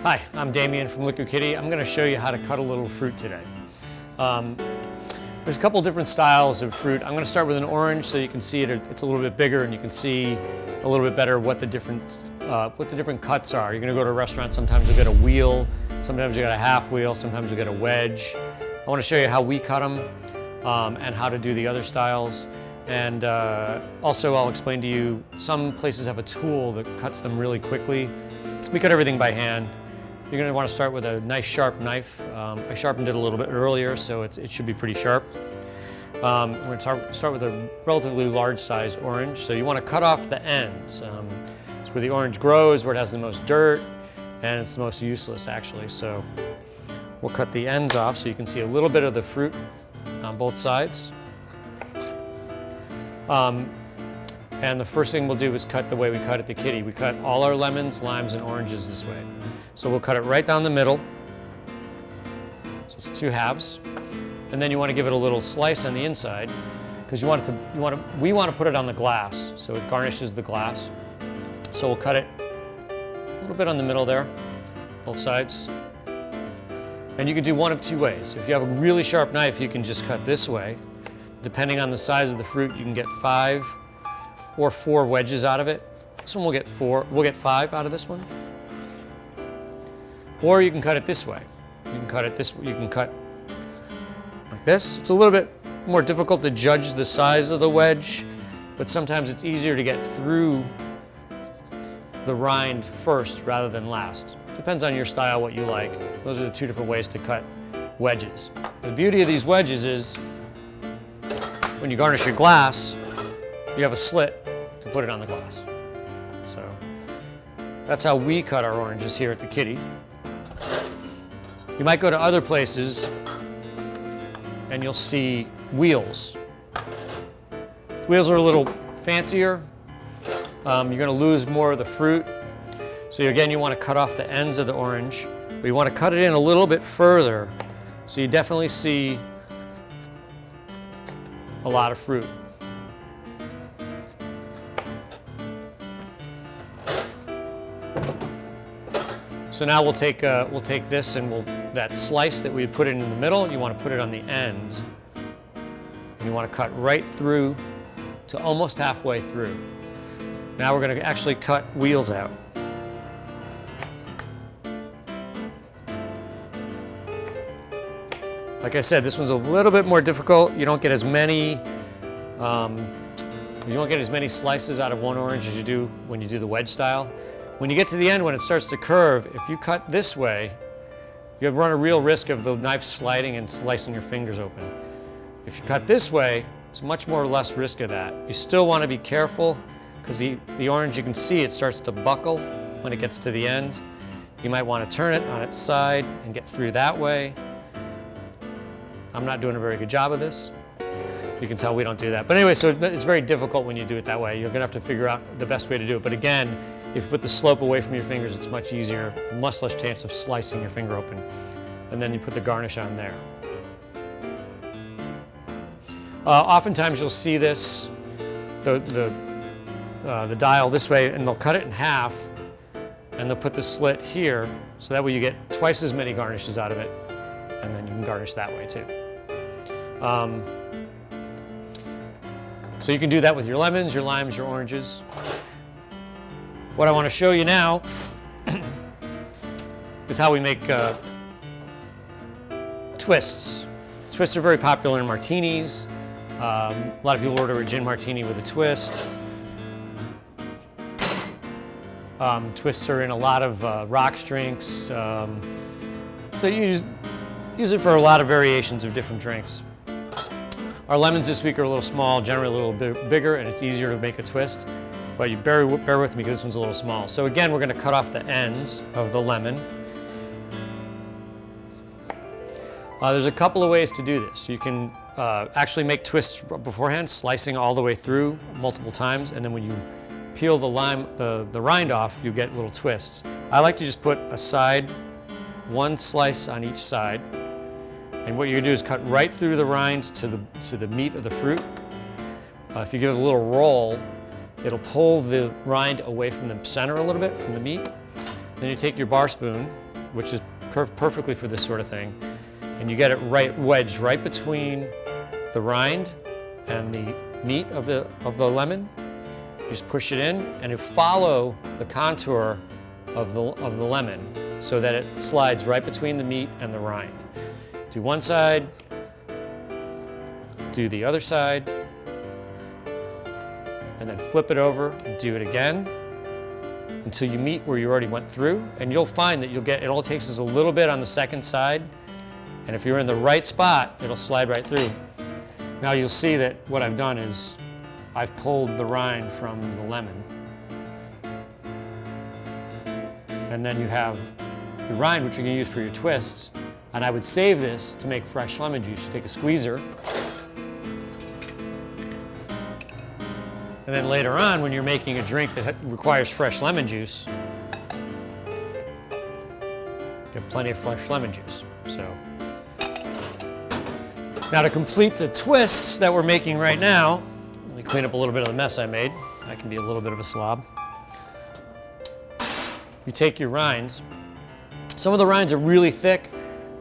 Hi, I'm Damien from Liquid Kitty. I'm going to show you how to cut a little fruit today. There's a couple different styles of fruit. I'm going to start with an orange so you can see it. It's a little bit bigger and you can see a little bit better what the different cuts are. You're going to go to a restaurant, sometimes you'll get a wheel, sometimes you get a half wheel, sometimes you get a wedge. I want to show you how we cut them and how to do the other styles. And also I'll explain to you, some places have a tool that cuts them really quickly. We cut everything by hand. You're going to want to start with a nice sharp knife. I sharpened it a little bit earlier, so it should be pretty sharp. We're going to start with a relatively large size orange. So you want to cut off the ends. It's where the orange grows, where it has the most dirt, and it's the most useless actually. So we'll cut the ends off so you can see a little bit of the fruit on both sides. And the first thing we'll do is cut the way we cut at the Kitty. We cut all our lemons, limes, and oranges this way. So we'll cut it right down the middle. So it's 2 halves. And then you want to give it a little slice on the inside because we want to put it on the glass so it garnishes the glass. So we'll cut it a little bit on the middle there, both sides. And you can do one of 2 ways. If you have a really sharp knife, you can just cut this way. Depending on the size of the fruit, you can get 5 or 4 wedges out of it. This one we'll get 4. We'll get 5 out of this one. Or you can cut it this way. You can cut it this way. You can cut like this. It's a little bit more difficult to judge the size of the wedge, but sometimes it's easier to get through the rind first rather than last. Depends on your style, what you like. Those are the 2 different ways to cut wedges. The beauty of these wedges is when you garnish your glass, you have a slit to put it on the glass. So that's how we cut our oranges here at the Kitty. You might go to other places and you'll see wheels. Wheels are a little fancier. You're going to lose more of the fruit. So again, you want to cut off the ends of the orange, but you want to cut it in a little bit further so you definitely see a lot of fruit. So now we'll take this and that slice that we had put in the middle, you want to put it on the end. And you want to cut right through to almost halfway through. Now we're going to actually cut wheels out. Like I said, this one's a little bit more difficult. You don't get as many slices out of one orange as you do when you do the wedge style. When you get to the end, when it starts to curve, if you cut this way, you run a real risk of the knife sliding and slicing your fingers open. If you cut this way, it's much more or less risk of that. You still want to be careful because the orange, you can see it starts to buckle when it gets to the end. You might want to turn it on its side and get through that way. I'm not doing a very good job of this. You can tell we don't do that. But anyway, so it's very difficult when you do it that way. You're going to have to figure out the best way to do it. But again, if you put the slope away from your fingers, it's much easier, much less chance of slicing your finger open. And then you put the garnish on there. Oftentimes you'll see this, the dial this way, and they'll cut it in half, and they'll put the slit here, so that way you get twice as many garnishes out of it, and then you can garnish that way too. So you can do that with your lemons, your limes, your oranges. What I want to show you now is how we make twists. Twists are very popular in martinis. A lot of people order a gin martini with a twist. Twists are in a lot of rocks drinks. So you use it for a lot of variations of different drinks. Our lemons this week are a little small, generally a little bit bigger, and it's easier to make a twist. But you bear with me because this one's a little small. So again, we're going to cut off the ends of the lemon. There's a couple of ways to do this. You can actually make twists beforehand, slicing all the way through multiple times, and then when you peel the rind off, you get little twists. I like to just put one slice on each side, and what you're going to do is cut right through the rind to the meat of the fruit. If you give it a little roll, it'll pull the rind away from the center a little bit, from the meat. Then you take your bar spoon which is curved perfectly for this sort of thing. And you get it wedged right between the rind and the meat of the lemon. You just push it in and you follow the contour of the lemon so that it slides right between the meat and the rind. Do one side, do the other side, and then flip it over and do it again until you meet where you already went through. And you'll find that it all takes is a little bit on the second side. And if you're in the right spot, it'll slide right through. Now you'll see that what I've done is I've pulled the rind from the lemon. And then you have the rind, which you're going to use for your twists. And I would save this to make fresh lemon juice. You take a squeezer. And then later on, when you're making a drink that requires fresh lemon juice, you have plenty of fresh lemon juice. So now to complete the twists that we're making right now, let me clean up a little bit of the mess I made. I can be a little bit of a slob. You take your rinds. Some of the rinds are really thick.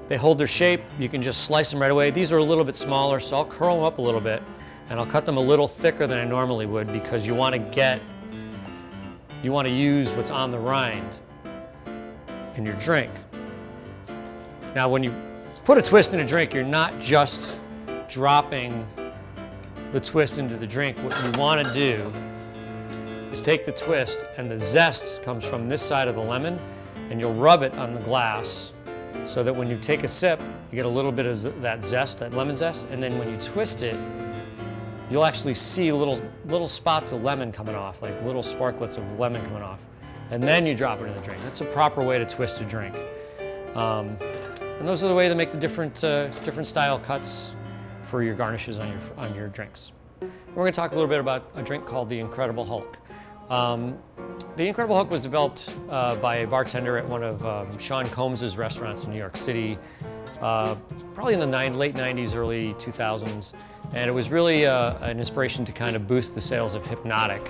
They hold their shape. You can just slice them right away. These are a little bit smaller, so I'll curl them up a little bit. And I'll cut them a little thicker than I normally would because you want to use what's on the rind in your drink. Now when you put a twist in a drink, you're not just dropping the twist into the drink. What you want to do is take the twist, and the zest comes from this side of the lemon, and you'll rub it on the glass so that when you take a sip, you get a little bit of that zest, that lemon zest, and then when you twist it, you'll actually see little spots of lemon coming off, like little sparklets of lemon coming off. And then you drop it in the drink. That's a proper way to twist a drink. And those are the way to make the different style cuts for your garnishes on your drinks. We're going to talk a little bit about a drink called the Incredible Hulk. The Incredible Hulk was developed by a bartender at one of Sean Combs' restaurants in New York City, probably in the late 90s, early 2000s. And it was really an inspiration to kind of boost the sales of Hypnotic.